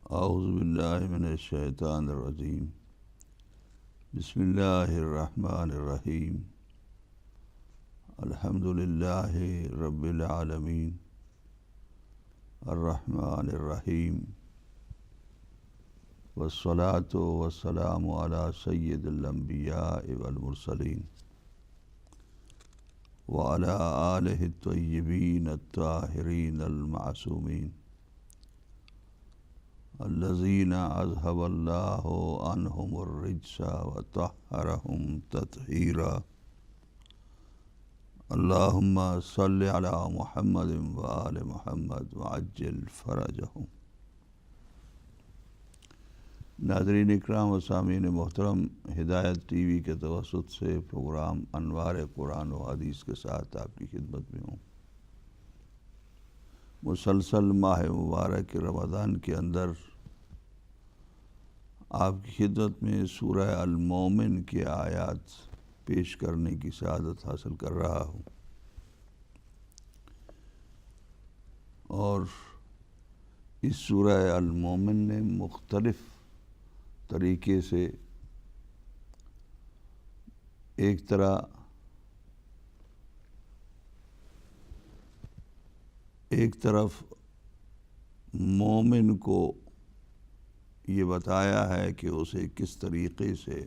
اعوذ باللہ من الشیطان الرجیم بسم اللہ الرحمن الرحیم الحمد للہ رب العالمین الرحمن الرحیم والصلاة والسلام علی سید الانبیاء والمرسلین وعلی آلہ الطیبین الطاہرین المعصومین الذین اذهب اللہ عنہم الرجس وطہرہم تطہیرا اللہم صل علی محمد وآل محمد وعجل فرجہم۔ ناظرین اکرام و سامعین محترم، ہدایت ٹی وی کے توسط سے پروگرام انوار قرآن و حدیث کے ساتھ آپ کی خدمت میں ہوں۔ مسلسل ماہ مبارک رمضان کے اندر آپ کی خدمت میں سورہ المومن کے آیات پیش کرنے کی سعادت حاصل کر رہا ہوں، اور اس سورہ المومن نے مختلف طریقے سے ایک طرف مومن کو یہ بتایا ہے کہ اسے کس طریقے سے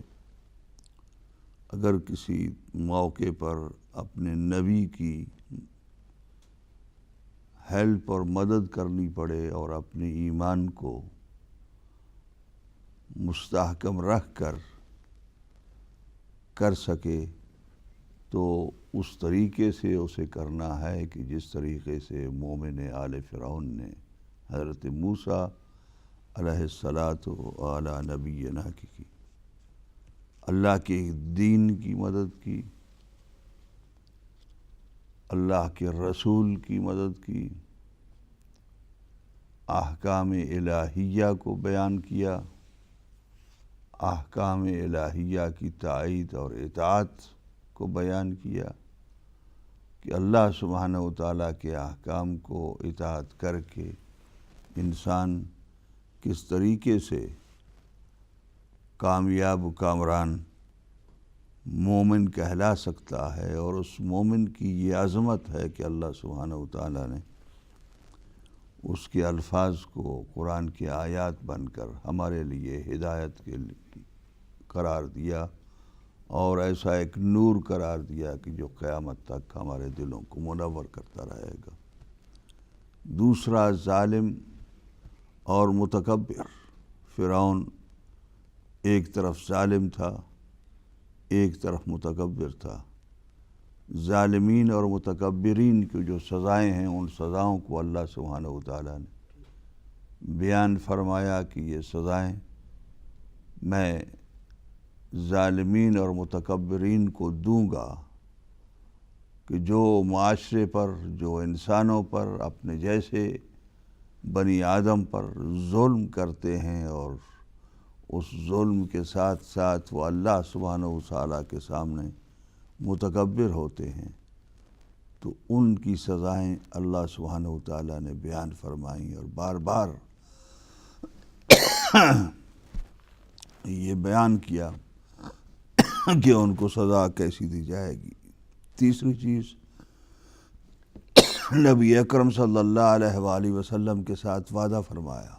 اگر کسی موقع پر اپنے نبی کی ہیلپ اور مدد کرنی پڑے اور اپنے ایمان کو مستحکم رکھ کر سکے تو اس طریقے سے اسے کرنا ہے کہ جس طریقے سے مومن آل فرعون نے حضرت موسیٰ علیہ الصلاۃ وعلی نبینا کی اللہ کے دین کی مدد کی، اللہ کے رسول کی مدد کی، احکام الہیہ کو بیان کیا، احکام الہیہ کی تائید اور اطاعت کو بیان کیا کہ اللہ سبحانہ وتعالیٰ کے احکام کو اطاعت کر کے انسان کس طریقے سے کامیاب و کامران مومن کہلا سکتا ہے، اور اس مومن کی یہ عظمت ہے کہ اللہ سبحانہ وتعالیٰ نے اس کے الفاظ کو قرآن کی آیات بن کر ہمارے لیے ہدایت کے قرار دیا، اور ایسا ایک نور قرار دیا کہ جو قیامت تک ہمارے دلوں کو منور کرتا رہے گا۔ دوسرا، ظالم اور متکبر فرعون ایک طرف ظالم تھا، ایک طرف متکبر تھا۔ ظالمین اور متکبرین کی جو سزائیں ہیں، ان سزاؤں کو اللہ سبحانہ وتعالیٰ نے بیان فرمایا کہ یہ سزائیں میں ظالمین اور متکبرین کو دوں گا کہ جو معاشرے پر، جو انسانوں پر، اپنے جیسے بنی آدم پر ظلم کرتے ہیں اور اس ظلم کے ساتھ ساتھ وہ اللہ سبحانہ وتعالیٰ کے سامنے متکبر ہوتے ہیں، تو ان کی سزائیں اللہ سبحانہ وتعالیٰ نے بیان فرمائیں، اور بار بار یہ بیان کیا کہ ان کو سزا کیسی دی جائے گی۔ تیسری چیز، نبی اکرم صلی اللہ علیہ وآلہ وسلم کے ساتھ وعدہ فرمایا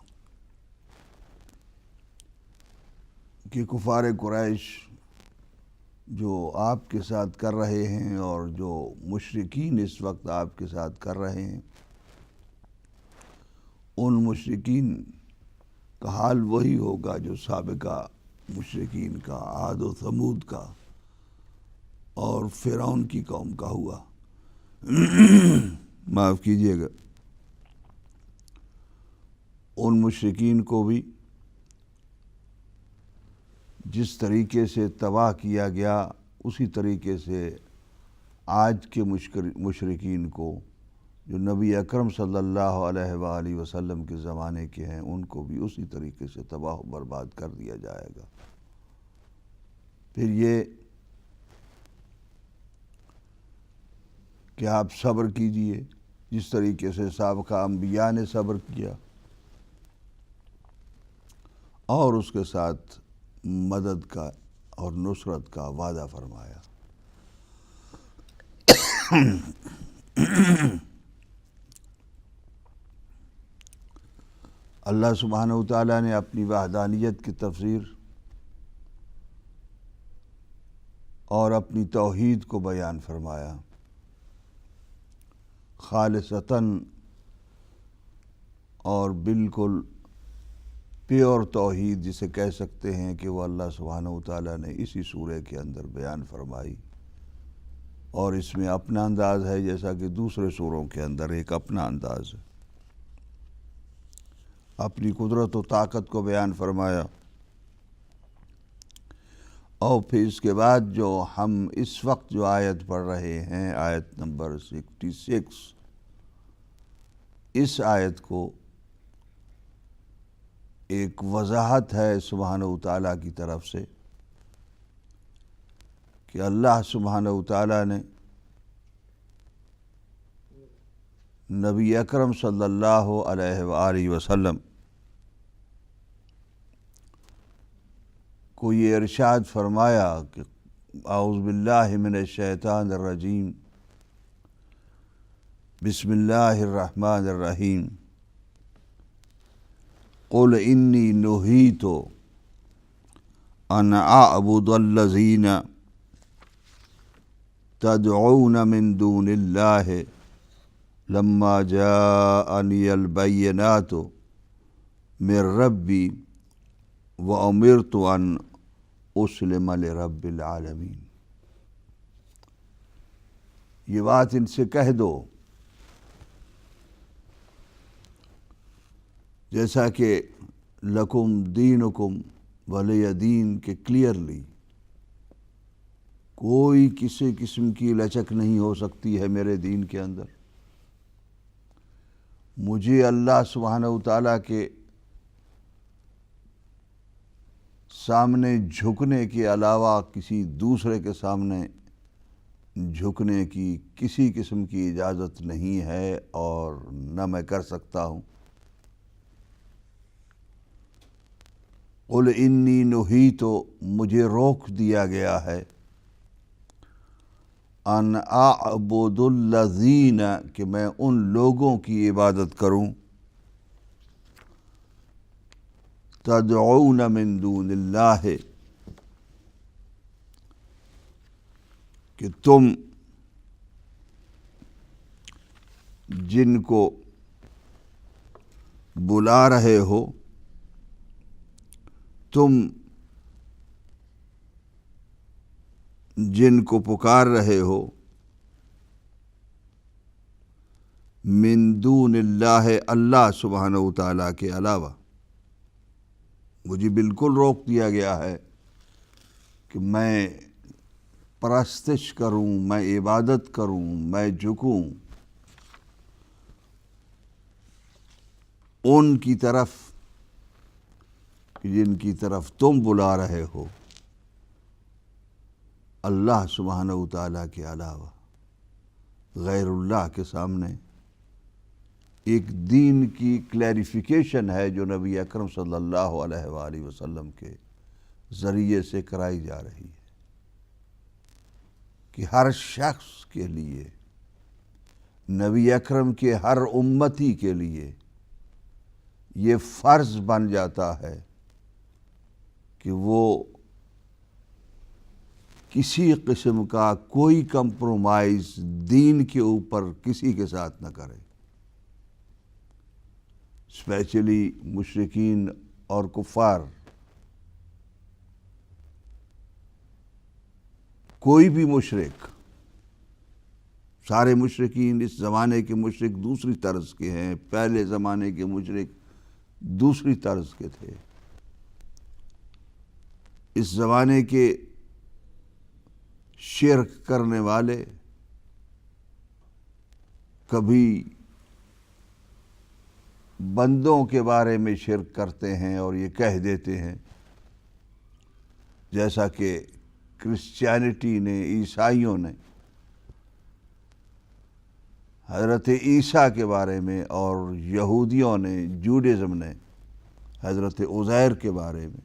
کہ کفار قریش جو آپ کے ساتھ کر رہے ہیں، اور جو مشرکین اس وقت آپ کے ساتھ کر رہے ہیں، ان مشرکین کا حال وہی ہوگا جو سابقہ مشرکین کا، عاد و ثمود کا اور فرعون کی قوم کا ہوا۔ معاف کیجیے گا، ان مشرکین کو بھی جس طریقے سے تباہ کیا گیا، اسی طریقے سے آج کے مشرکین کو جو نبی اکرم صلی اللہ علیہ وآلہ وسلم کے زمانے کے ہیں، ان کو بھی اسی طریقے سے تباہ و برباد کر دیا جائے گا۔ پھر یہ کہ آپ صبر کیجئے، جس طریقے سے سابقہ انبیاء نے صبر کیا، اور اس کے ساتھ مدد کا اور نصرت کا وعدہ فرمایا۔ اللہ سبحانہ وتعالیٰ نے اپنی وحدانیت کی تفسیر اور اپنی توحید کو بیان فرمایا، خالصتاً اور بالکل پیور توحید جسے کہہ سکتے ہیں کہ وہ اللہ سبحانہ وتعالیٰ نے اسی سورہ کے اندر بیان فرمائی، اور اس میں اپنا انداز ہے جیسا کہ دوسرے سوروں کے اندر ایک اپنا انداز ہے۔ اپنی قدرت و طاقت کو بیان فرمایا، اور پھر اس کے بعد جو ہم اس وقت جو آیت پڑھ رہے ہیں، آیت نمبر 66، اس آیت کو ایک وضاحت ہے سبحانہ وتعالیٰ کی طرف سے کہ اللہ سبحانہ وتعالیٰ نے نبی اکرم صلی اللہ علیہ وآلہ وسلم کو یہ ارشاد فرمایا کہ اعوذ باللہ من الشیطان الرجیم، بسم اللہ الرحمن الرحیم، قل انی نہیت ان اعبد الذین تدعون من دون اللہ لما جاءنی البینات من ربی وامرت ان اسلم لرب العالمین۔ یہ بات ان سے کہہ دو جیسا کہ لکم دینکم ولی دین کے کلیئرلی کوئی کسی قسم کی لچک نہیں ہو سکتی ہے میرے دین کے اندر۔ مجھے اللہ سبحانہ وتعالیٰ کے سامنے جھکنے کے علاوہ کسی دوسرے کے سامنے جھکنے کی کسی قسم کی اجازت نہیں ہے، اور نہ میں کر سکتا ہوں۔ قل انی نہیت، مجھے روک دیا گیا ہے، ان اعبد الذین، کہ میں ان لوگوں کی عبادت کروں، تدعون من دون اللہ، کہ تم جن کو بلا رہے ہو، تم جن کو پکار رہے ہو، من دون اللہ، اللہ سبحانہ وتعالیٰ کے علاوہ۔ مجھے بالکل روک دیا گیا ہے کہ میں پرستش کروں، میں عبادت کروں، میں جھکوں ان کی طرف جن کی طرف تم بلا رہے ہو، اللہ سبحانہ وتعالیٰ کے علاوہ، غیر اللہ کے سامنے۔ ایک دین کی کلیریفیکیشن ہے جو نبی اکرم صلی اللہ علیہ وآلہ وسلم کے ذریعے سے کرائی جا رہی ہے کہ ہر شخص کے لیے، نبی اکرم کے ہر امتی کے لیے یہ فرض بن جاتا ہے کہ وہ کسی قسم کا کوئی کمپرومائز دین کے اوپر کسی کے ساتھ نہ کرے، اسپیشلی مشرکین اور کفار۔ کوئی بھی مشرک، سارے مشرکین، اس زمانے کے مشرک دوسری طرز کے ہیں، پہلے زمانے کے مشرک دوسری طرز کے تھے۔ اس زمانے کے شرک کرنے والے کبھی بندوں کے بارے میں شرک کرتے ہیں اور یہ کہہ دیتے ہیں، جیسا کہ کرسچینٹی نے، عیسائیوں نے حضرت عیسیٰ کے بارے میں، اور یہودیوں نے، جوڈازم نے حضرت عزیر کے بارے میں.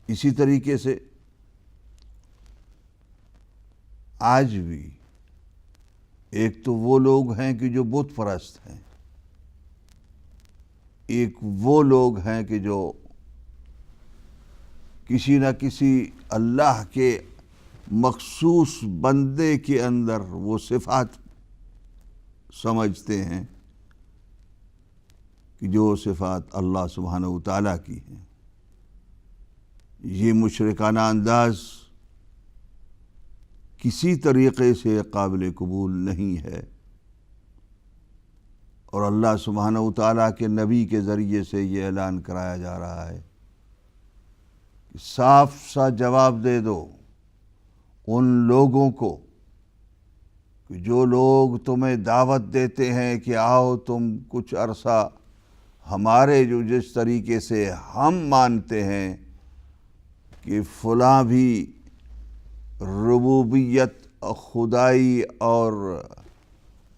اسی طریقے سے آج بھی ایک تو وہ لوگ ہیں کہ جو بت پرست ہیں، ایک وہ لوگ ہیں کہ جو کسی نہ کسی اللہ کے مخصوص بندے کے اندر وہ صفات سمجھتے ہیں کہ جو صفات اللہ سبحانہ وتعالیٰ کی ہیں. یہ مشرکانہ انداز کسی طریقے سے قابل قبول نہیں ہے، اور اللہ سبحانہ وتعالیٰ کے نبی کے ذریعے سے یہ اعلان کرایا جا رہا ہے کہ صاف سا جواب دے دو ان لوگوں کو کہ جو لوگ تمہیں دعوت دیتے ہیں کہ آؤ تم کچھ عرصہ ہمارے جو جس طریقے سے ہم مانتے ہیں کہ فلاں بھی ربوبیت خدائی اور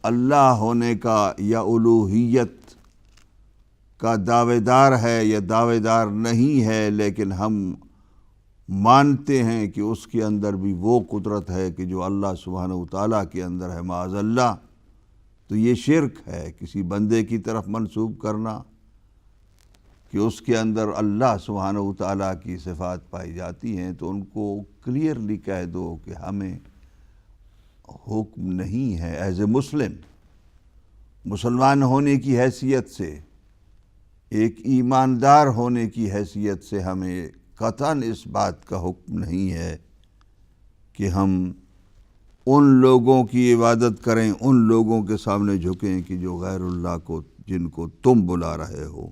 اللہ ہونے کا یا الوہیت کا دعوے دار ہے یا دعوے دار نہیں ہے، لیکن ہم مانتے ہیں کہ اس کے اندر بھی وہ قدرت ہے کہ جو اللہ سبحانہ وتعالیٰ کے اندر ہے معاذ اللہ. تو یہ شرک ہے کسی بندے کی طرف منسوب کرنا کہ اس کے اندر اللہ سبحانہ وتعالیٰ کی صفات پائی جاتی ہیں. تو ان کو کلیئرلی کہہ دو کہ ہمیں حکم نہیں ہے ایز اے مسلمان ہونے کی حیثیت سے، ایک ایماندار ہونے کی حیثیت سے ہمیں قطعاً اس بات کا حکم نہیں ہے کہ ہم ان لوگوں کی عبادت کریں، ان لوگوں کے سامنے جھکیں کہ جو غیر اللہ کو جن کو تم بلا رہے ہو.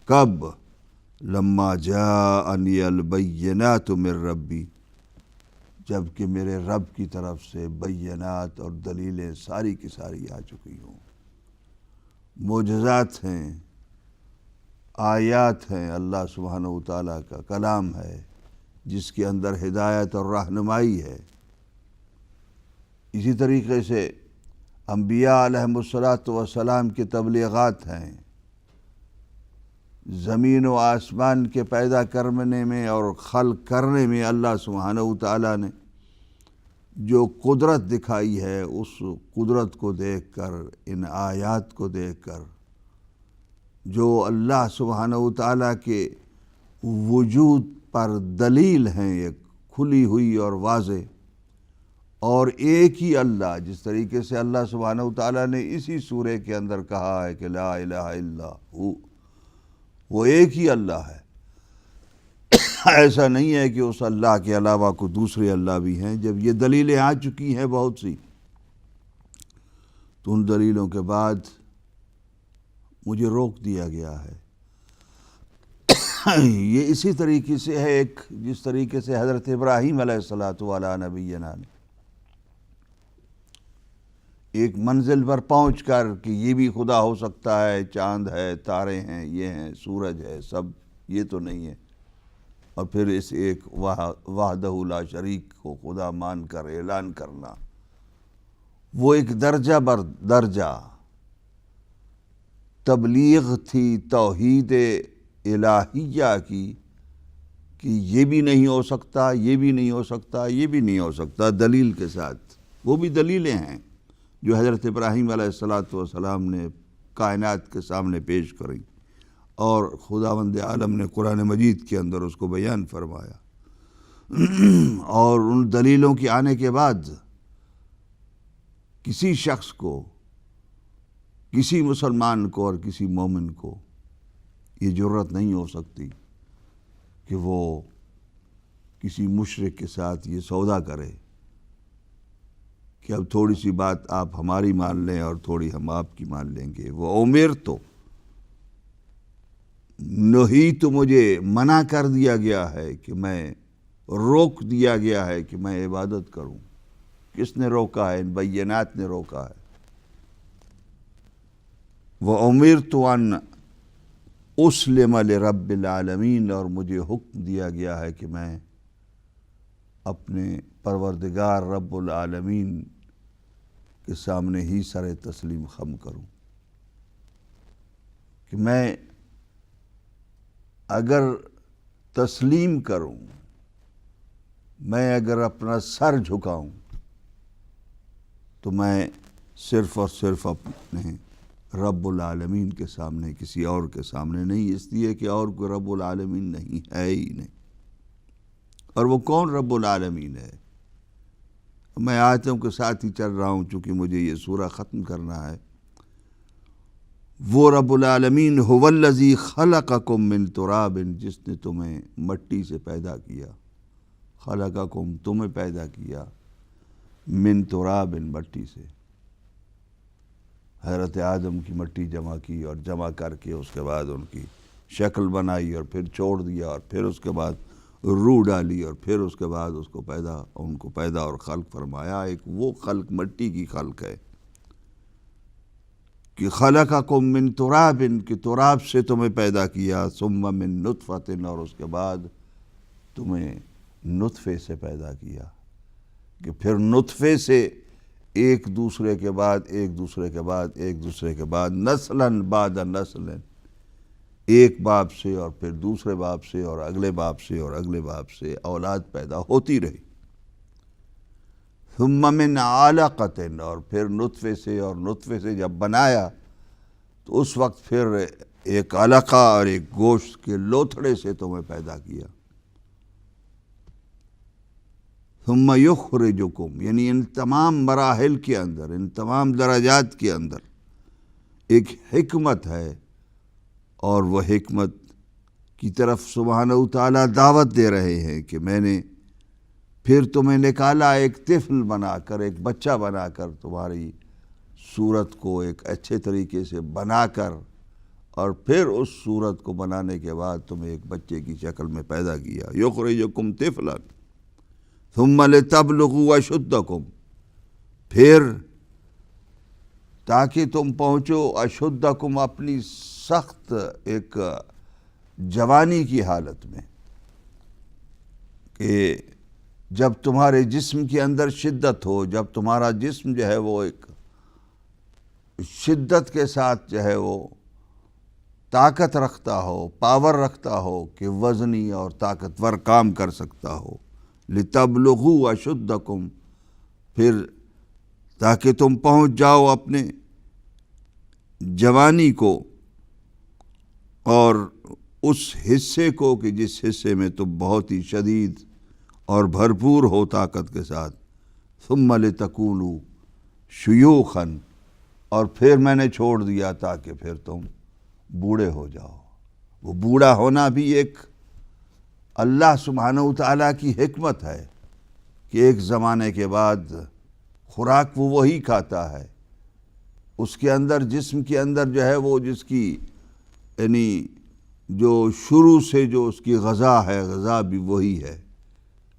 کب؟ لما جاءنی البینات من ربی، جب کہ میرے رب کی طرف سے بینات اور دلیلیں ساری کی ساری آ چکی ہوں. معجزات ہیں، آیات ہیں، اللہ سبحانہ وتعالیٰ کا کلام ہے جس کے اندر ہدایت اور رہنمائی ہے. اسی طریقے سے انبیاء علیہم الصلاۃ والسلام کی تبلیغات ہیں. زمین و آسمان کے پیدا کرنے میں اور خلق کرنے میں اللہ سبحانہ وتعالیٰ نے جو قدرت دکھائی ہے، اس قدرت کو دیکھ کر، ان آیات کو دیکھ کر، جو اللہ سبحانہ وتعالیٰ کے وجود پر دلیل ہیں ایک کھلی ہوئی اور واضح، اور ایک ہی اللہ، جس طریقے سے اللہ سبحانہ وتعالیٰ نے اسی سورہ کے اندر کہا ہے کہ لا الہ الا ہو، وہ ایک ہی اللہ ہے. ایسا نہیں ہے کہ اس اللہ کے علاوہ کوئی دوسرے اللہ بھی ہیں. جب یہ دلیلیں آ چکی ہیں بہت سی، تو ان دلیلوں کے بعد مجھے روک دیا گیا ہے. یہ اسی طریقے سے ہے ایک جس طریقے سے حضرت ابراہیم علیہ الصلاۃ وعلی نبینا نے ایک منزل پر پہنچ کر کہ یہ بھی خدا ہو سکتا ہے، چاند ہے، تارے ہیں، یہ ہیں، سورج ہے، سب یہ تو نہیں ہے، اور پھر اس ایک وحدہ لا شریک کو خدا مان کر اعلان کرنا، وہ ایک درجہ بر درجہ تبلیغ تھی توحید الہیہ کی کہ یہ بھی نہیں ہو سکتا، یہ بھی نہیں ہو سکتا، یہ بھی نہیں ہو سکتا، دلیل کے ساتھ. وہ بھی دلیلیں ہیں جو حضرت ابراہیم علیہ الصلاۃ والسلام نے کائنات کے سامنے پیش کریں، اور خداوند عالم نے قرآن مجید کے اندر اس کو بیان فرمایا. اور ان دلیلوں کے آنے کے بعد کسی شخص کو، کسی مسلمان کو اور کسی مومن کو یہ جرت نہیں ہو سکتی کہ وہ کسی مشرک کے ساتھ یہ سودا کرے کہ اب تھوڑی سی بات آپ ہماری مان لیں اور تھوڑی ہم آپ کی مان لیں گے. وہ امرت نہیت، مجھے منع کر دیا گیا ہے کہ میں روک دیا گیا ہے کہ میں عبادت کروں. کس نے روکا ہے؟ ان بینات نے روکا ہے. وَأُمِرْتُ أَنْ أُسْلِمَ لِرَبِّ الْعَالَمِينَ، اور مجھے حکم دیا گیا ہے کہ میں اپنے پروردگار رب العالمین کے سامنے ہی سر تسلیم خم کروں، کہ میں اگر تسلیم کروں، میں اگر اپنا سر جھکاؤں، تو میں صرف اور صرف اپنے رب العالمین کے سامنے، کسی اور کے سامنے نہیں، اس لیے کہ اور کوئی رب العالمین نہیں ہے ہی نہیں۔ اور وہ کون رب العالمین ہے؟ میں آیتوں کے ساتھ ہی چل رہا ہوں چونکہ مجھے یہ سورہ ختم کرنا ہے۔ وہ رب العالمین هو الذی خلقکم من تراب، جس نے تمہیں مٹی سے پیدا کیا، خلقکم تمہیں پیدا کیا، من تراب مٹی سے، حضرت آدم کی مٹی جمع کی اور جمع کر کے اس کے بعد ان کی شکل بنائی اور پھر چھوڑ دیا اور پھر اس کے بعد روح ڈالی اور پھر اس کے بعد ان کو پیدا اور خلق فرمایا۔ ایک وہ خلق مٹی کی خلق ہے کہ خلقکم من تراب، کہ تراب سے تمہیں پیدا کیا، ثم من نطفۃ، اور اس کے بعد تمہیں نطفے سے پیدا کیا، کہ پھر نطفے سے ایک دوسرے کے بعد ایک دوسرے کے بعد ایک دوسرے کے بعد نسلاً بعد نسل، ایک باپ سے اور پھر دوسرے باپ سے اور اگلے باپ سے اور اگلے باپ سے اولاد پیدا ہوتی رہی۔ ثم من علقۃ، اور پھر نطفے سے، اور نطفے سے جب بنایا تو اس وقت پھر ایک علقہ اور ایک گوشت کے لوتھڑے سے تمہیں پیدا کیا۔ ثم یخرجکم، یعنی ان تمام مراحل کے اندر، ان تمام درجات کے اندر ایک حکمت ہے، اور وہ حکمت کی طرف سبحانہ تعالیٰ دعوت دے رہے ہیں کہ میں نے پھر تمہیں نکالا ایک طفل بنا کر، ایک بچہ بنا کر، تمہاری صورت کو ایک اچھے طریقے سے بنا کر، اور پھر اس صورت کو بنانے کے بعد تمہیں ایک بچے کی شکل میں پیدا کیا۔ یخرجکم طفلا ثم لتبلغوا اشدکم، پھر تاکہ تم پہنچو اشدکم، اپنی سخت ایک جوانی کی حالت میں، کہ جب تمہارے جسم کے اندر شدت ہو، جب تمہارا جسم جو ہے وہ ایک شدت کے ساتھ جو ہے وہ طاقت رکھتا ہو، پاور رکھتا ہو، کہ وزنی اور طاقتور کام کر سکتا ہو۔ لتبلغوا اشدکم، پھر تاکہ تم پہنچ جاؤ اپنے جوانی کو اور اس حصے کو کہ جس حصے میں تم بہت ہی شدید اور بھرپور ہو طاقت کے ساتھ۔ ثم لتکونوا شیوخا، اور پھر میں نے چھوڑ دیا تاکہ پھر تم بوڑھے ہو جاؤ۔ وہ بوڑھا ہونا بھی ایک اللہ سبحانہ وتعالیٰ کی حکمت ہے کہ ایک زمانے کے بعد خوراک وہ وہی کھاتا ہے، اس کے اندر، جسم کے اندر جو ہے وہ جس کی یعنی جو شروع سے جو اس کی غذا ہے، غذا بھی وہی ہے،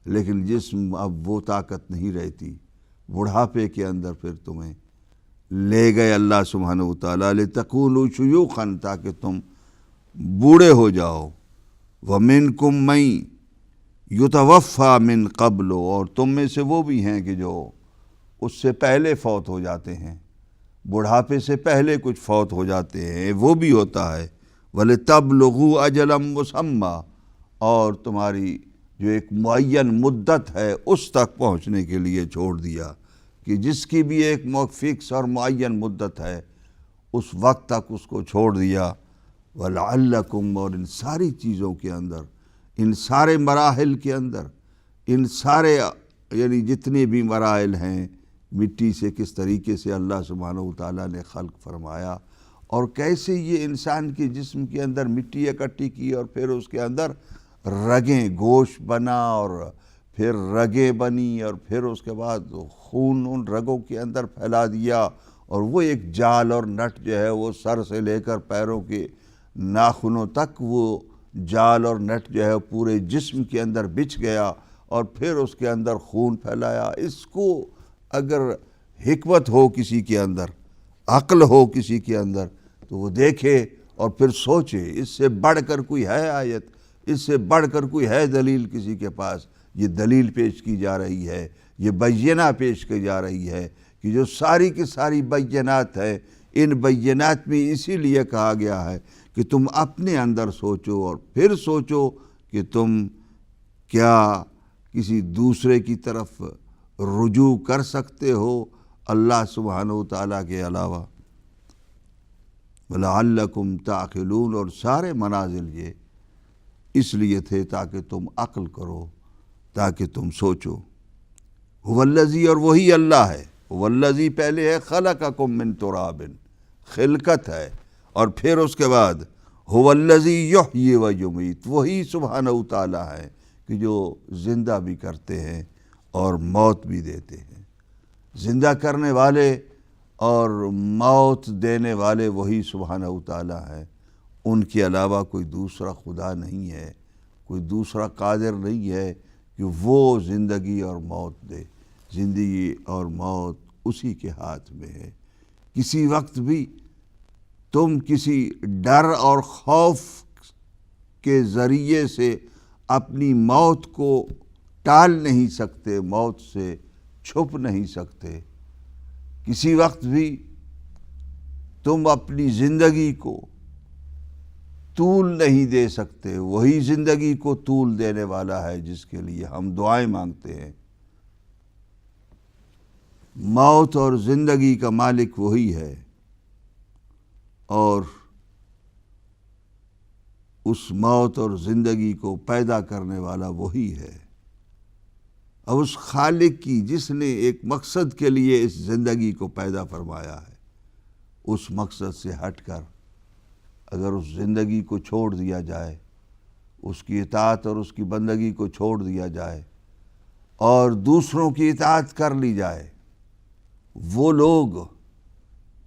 لیکن جسم اب وہ طاقت نہیں رہتی۔ بڑھاپے کے اندر پھر تمہیں لے گئے اللہ سبحانہ وتعالیٰ، لتکونوا شیوخا، تاکہ تم بوڑھے ہو جاؤ۔ وَمِنْكُمْ مَن يُتَوَفَّى مِن قَبْلُ، اور تم میں سے وہ بھی ہیں کہ جو اس سے پہلے فوت ہو جاتے ہیں، بڑھاپے سے پہلے کچھ فوت ہو جاتے ہیں، وہ بھی ہوتا ہے۔ وَلِتَبْلُغُوا أَجَلًا مُّسَمًّى، اور تمہاری جو ایک معین مدت ہے اس تک پہنچنے کے لیے چھوڑ دیا، کہ جس کی بھی ایک فکس اور معین مدت ہے اس وقت تک اس کو چھوڑ دیا۔ وَلَعَلَّكُمْ، اور ان ساری چیزوں کے اندر، ان سارے مراحل کے اندر، ان سارے یعنی جتنے بھی مراحل ہیں، مٹی سے کس طریقے سے اللہ سبحانہ وتعالیٰ نے خلق فرمایا، اور کیسے یہ انسان کے جسم کے اندر مٹی اکٹھی کی، اور پھر اس کے اندر رگیں، گوشت بنا، اور پھر رگیں بنی، اور پھر اس کے بعد خون ان رگوں کے اندر پھیلا دیا، اور وہ ایک جال اور نٹ جو ہے وہ سر سے لے کر پیروں کے ناخنوں تک وہ جال اور نٹ جو ہے پورے جسم کے اندر بچھ گیا، اور پھر اس کے اندر خون پھیلایا۔ اس کو اگر حکمت ہو کسی کے اندر، عقل ہو کسی کے اندر، تو وہ دیکھے اور پھر سوچے، اس سے بڑھ کر کوئی ہے آیت، اس سے بڑھ کر کوئی ہے دلیل کسی کے پاس؟ یہ دلیل پیش کی جا رہی ہے، یہ بینہ پیش کی جا رہی ہے، کہ جو ساری کی ساری بینات ہے، ان بینات میں اسی لیے کہا گیا ہے کہ تم اپنے اندر سوچو اور پھر سوچو کہ تم کیا کسی دوسرے کی طرف رجوع کر سکتے ہو اللہ سبحانہ و تعالیٰ کے علاوہ۔ وَلَعَلَّكُمْ تَعْقِلُونَ، اور سارے منازل یہ اس لیے تھے تاکہ تم عقل کرو، تاکہ تم سوچو۔ هُوَ الَّذِي، اور وہی اللہ ہے، هُوَ الَّذِي پہلے ہے خَلَقَكُم مِّن تُرَابٍ، خلقت ہے، اور پھر اس کے بعد هُوَ الَّذِي يُحْيِي وَيُمِيتُ، وہی سبحانہ و تعالیٰ ہے کہ جو زندہ بھی کرتے ہیں اور موت بھی دیتے ہیں۔ زندہ کرنے والے اور موت دینے والے وہی سبحانہ و تعالیٰ ہے، ان کے علاوہ کوئی دوسرا خدا نہیں ہے، کوئی دوسرا قادر نہیں ہے کہ وہ زندگی اور موت دے۔ زندگی اور موت اسی کے ہاتھ میں ہے۔ کسی وقت بھی تم کسی ڈر اور خوف کے ذریعے سے اپنی موت کو ٹال نہیں سکتے، موت سے چھپ نہیں سکتے۔ کسی وقت بھی تم اپنی زندگی کو طول نہیں دے سکتے، وہی زندگی کو طول دینے والا ہے جس کے لیے ہم دعائیں مانگتے ہیں۔ موت اور زندگی کا مالک وہی ہے، اور اس موت اور زندگی کو پیدا کرنے والا وہی ہے۔ اب اس خالق کی جس نے ایک مقصد کے لیے اس زندگی کو پیدا فرمایا ہے، اس مقصد سے ہٹ کر اگر اس زندگی کو چھوڑ دیا جائے، اس کی اطاعت اور اس کی بندگی کو چھوڑ دیا جائے اور دوسروں کی اطاعت کر لی جائے، وہ لوگ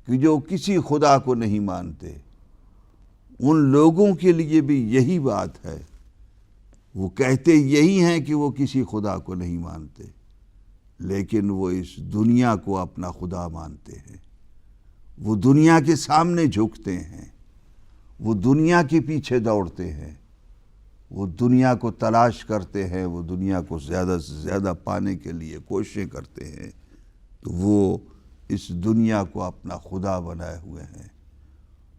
کہ جو کسی خدا کو نہیں مانتے، ان لوگوں کے لیے بھی یہی بات ہے۔ وہ کہتے یہی ہیں کہ وہ کسی خدا کو نہیں مانتے، لیکن وہ اس دنیا کو اپنا خدا مانتے ہیں۔ وہ دنیا کے سامنے جھکتے ہیں، وہ دنیا کے پیچھے دوڑتے ہیں، وہ دنیا کو تلاش کرتے ہیں، وہ دنیا کو زیادہ سے زیادہ پانے کے لیے کوششیں کرتے ہیں، تو وہ اس دنیا کو اپنا خدا بنائے ہوئے ہیں۔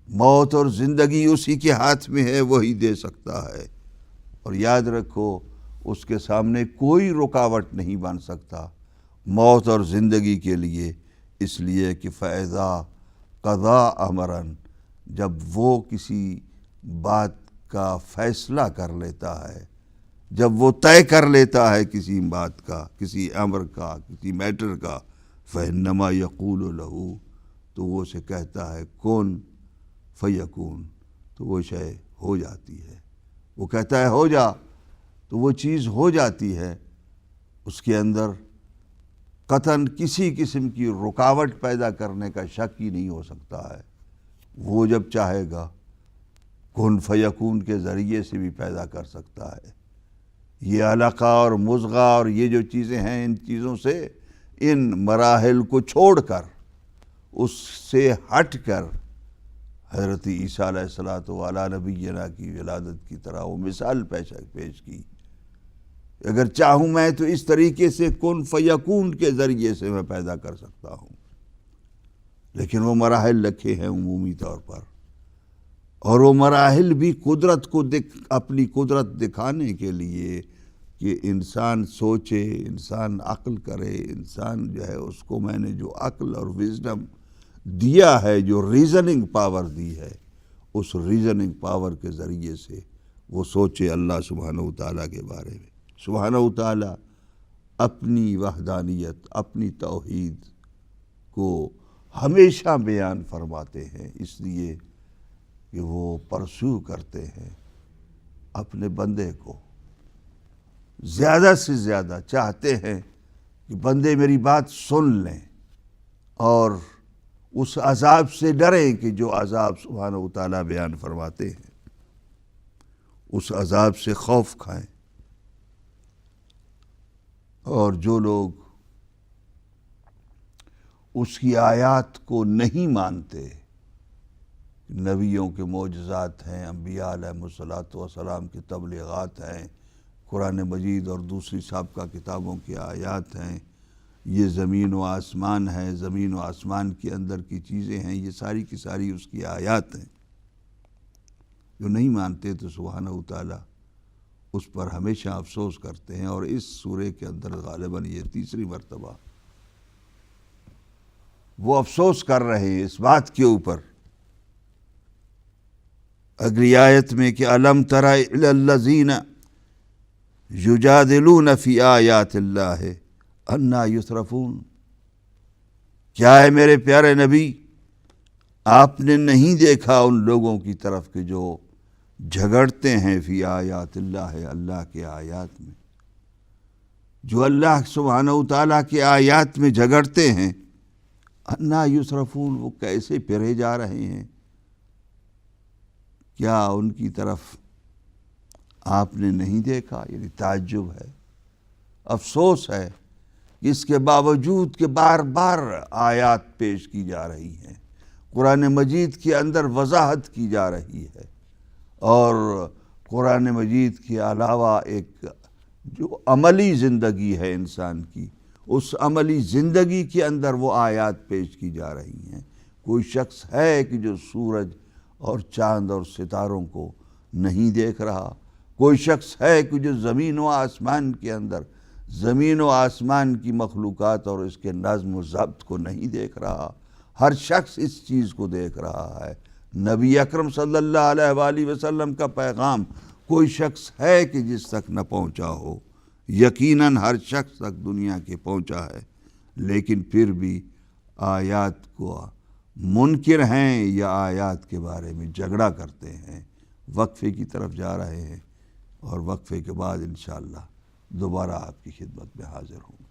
موت اور زندگی اسی کے ہاتھ میں ہے، وہی دے سکتا ہے، اور یاد رکھو اس کے سامنے کوئی رکاوٹ نہیں بن سکتا موت اور زندگی کے لیے، اس لیے کہ فَإِذَا قَضَىٰ أَمْرًا، جب وہ کسی بات کا فیصلہ کر لیتا ہے، جب وہ طے کر لیتا ہے کسی بات کا، کسی امر کا، کسی میٹر کا، فَإِنَّمَا يَقُولُ لَهُ، تو وہ اسے کہتا ہے کن فیکون، تو وہ شے ہو جاتی ہے۔ وہ کہتا ہے ہو جا، تو وہ چیز ہو جاتی ہے۔ اس کے اندر قطعاً کسی قسم کی رکاوٹ پیدا کرنے کا شک ہی نہیں ہو سکتا ہے۔ وہ جب چاہے گا کن فیکون کے ذریعے سے بھی پیدا کر سکتا ہے۔ یہ علقہ اور مضغہ اور یہ جو چیزیں ہیں، ان چیزوں سے، ان مراحل کو چھوڑ کر، اس سے ہٹ کر حضرت عیسیٰ علیہ الصلوۃ والعلیٰ نبینا کی ولادت کی طرح وہ مثال پیش کی۔ اگر چاہوں میں تو اس طریقے سے کن فیکون کے ذریعے سے میں پیدا کر سکتا ہوں، لیکن وہ مراحل رکھے ہیں عمومی طور پر، اور وہ مراحل بھی قدرت کو اپنی قدرت دکھانے کے لیے کہ انسان سوچے، انسان عقل کرے، انسان جو ہے اس کو میں نے جو عقل اور وزڈم دیا ہے، جو ریزننگ پاور دی ہے، اس ریزننگ پاور کے ذریعے سے وہ سوچے اللہ سبحانہ و تعالیٰ کے بارے میں۔ سبحانہ و تعالیٰ اپنی وحدانیت، اپنی توحید کو ہمیشہ بیان فرماتے ہیں، اس لیے کہ وہ پرسو کرتے ہیں اپنے بندے کو، زیادہ سے زیادہ چاہتے ہیں کہ بندے میری بات سن لیں اور اس عذاب سے ڈریں کہ جو عذاب سبحانہ و تعالیٰ بیان فرماتے ہیں، اس عذاب سے خوف کھائیں۔ اور جو لوگ اس کی آیات کو نہیں مانتے، نبیوں کے معجزات ہیں، انبیاء علیہ الصلوۃ والسلام کی تبلیغات ہیں، قرآن مجید اور دوسری سابقہ کتابوں کی آیات ہیں، یہ زمین و آسمان ہے، زمین و آسمان کے اندر کی چیزیں ہیں، یہ ساری کی ساری اس کی آیات ہیں۔ جو نہیں مانتے تو سبحانہ تعالیٰ اس پر ہمیشہ افسوس کرتے ہیں، اور اس سورے کے اندر غالباً یہ تیسری مرتبہ وہ افسوس کر رہے ہیں اس بات کے اوپر اگلی آیت میں کہ الم تر الی الذین یجادلون فی آیات اللہ انا یصرفون، کیا ہے میرے پیارے نبی آپ نے نہیں دیکھا ان لوگوں کی طرف کہ جو جھگڑتے ہیں فی آیات اللہ، اللہ کے آیات میں، جو اللہ سبحانہ وتعالیٰ کے آیات میں جھگڑتے ہیں، انا یصرفون، وہ کیسے پھرے جا رہے ہیں، کیا ان کی طرف آپ نے نہیں دیکھا؟ یعنی تعجب ہے، افسوس ہے کہ اس کے باوجود کہ بار بار آیات پیش کی جا رہی ہیں، قرآن مجید کے اندر وضاحت کی جا رہی ہے، اور قرآن مجید کے علاوہ ایک جو عملی زندگی ہے انسان کی، اس عملی زندگی کے اندر وہ آیات پیش کی جا رہی ہیں۔ کوئی شخص ہے کہ جو سورج اور چاند اور ستاروں کو نہیں دیکھ رہا؟ کوئی شخص ہے کہ جو زمین و آسمان کے اندر زمین و آسمان کی مخلوقات اور اس کے نظم و ضبط کو نہیں دیکھ رہا؟ ہر شخص اس چیز کو دیکھ رہا ہے۔ نبی اکرم صلی اللہ علیہ وآلہ وسلم کا پیغام کوئی شخص ہے کہ جس تک نہ پہنچا ہو؟ یقیناً ہر شخص تک دنیا کے پہنچا ہے، لیکن پھر بھی آیات کو منکر ہیں یا آیات کے بارے میں جھگڑا کرتے ہیں۔ وقفے کی طرف جا رہے ہیں، اور وقفے کے بعد انشاءاللہ دوبارہ آپ کی خدمت میں حاضر ہوں۔